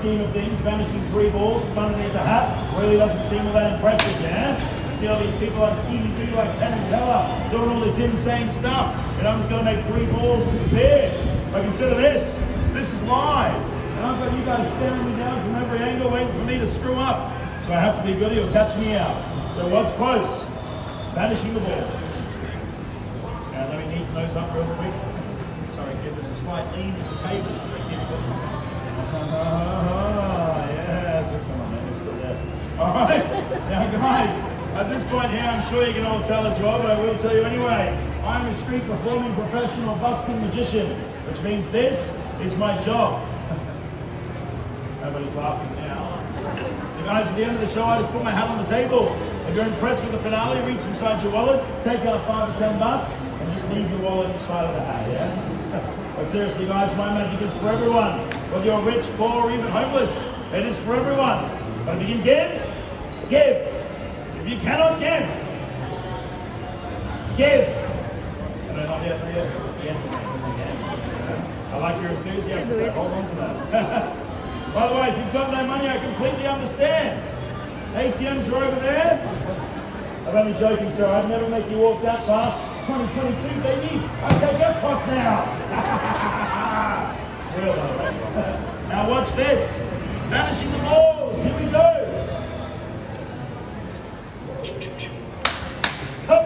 scheme of things, vanishing 3 balls from underneath the hat really doesn't seem all that impressive, yeah? See all these people on TV like Penn and Teller doing all this insane stuff, and I'm just going to make 3 balls disappear. But consider this is live, and I've got you guys staring me down from every angle waiting for me to screw up. So I have to be good or you'll catch me out. So watch close. Vanishing the ball. Now let me neaten those up real quick. Sorry, kid, there's a slight lean at the table, so they give it. Yeah, so come on, man, it's still there. All right, now guys, at this point here, I'm sure you can all tell as well, but I will tell you anyway. I'm a street performing professional busking magician, which means this is my job. Nobody's laughing now. So guys, at the end of the show, I just put my hat on the table. If you're impressed with the finale, reach inside your wallet, take out $5 or $10, and just leave your wallet inside of the hat, yeah? But seriously, guys, my magic is for everyone. Whether you're rich, poor, or even homeless, it is for everyone. But if you can give. If you cannot give. No, not yet. I like your enthusiasm. Hold on to that. By the way, if you've got no money, I completely understand. ATMs are over there. I'm only joking, sir. I'd never make you walk that far. 2022, baby. I take that cost now. It's real, though, right? Now watch this. Vanishing the balls. Here we go. Hup.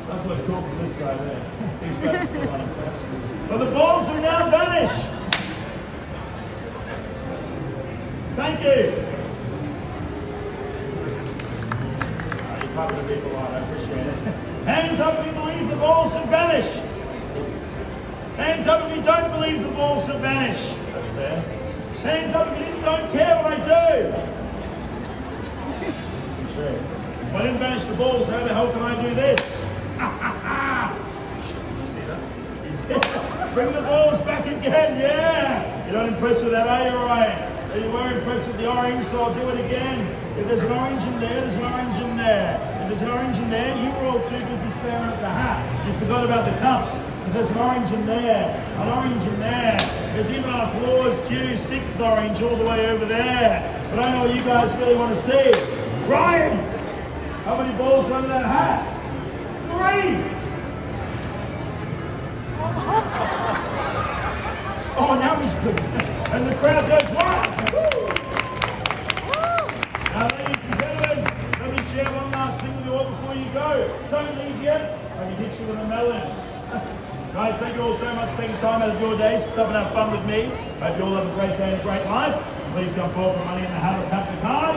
That's look cool from this side there. These guys still unimpressed. But the balls will now vanish. Thank you. You covered the people on, I appreciate it. Hands up if you believe the balls have vanished. Hands up if you don't believe the balls have vanished. That's fair. Hands up if you just don't care what I do. Sure. If I didn't vanish the balls, how the hell can I do this? You see that? Bring the balls back again, yeah! You're not impressed with that, are you, Ryan? You were impressed with the orange, so I'll do it again. If there's an orange in there, there's an orange in there. If there's an orange in there, you were all too busy staring at the hat. You forgot about the cups. If there's an orange in there, an orange in there. There's even an applause cue, 6th orange all the way over there. But I know what you guys really want to see. Ryan! How many balls are under that hat? 3! Oh, now he's good. And the crowd goes wild. Now, ladies and gentlemen, let me share one last thing with you all before you go. Don't leave yet. I can hit you with a melon. Guys, thank you all so much for taking time out of your days to stop and have fun with me. Hope you all have a great day and a great life. Please come forward for money in the hat or tap the card.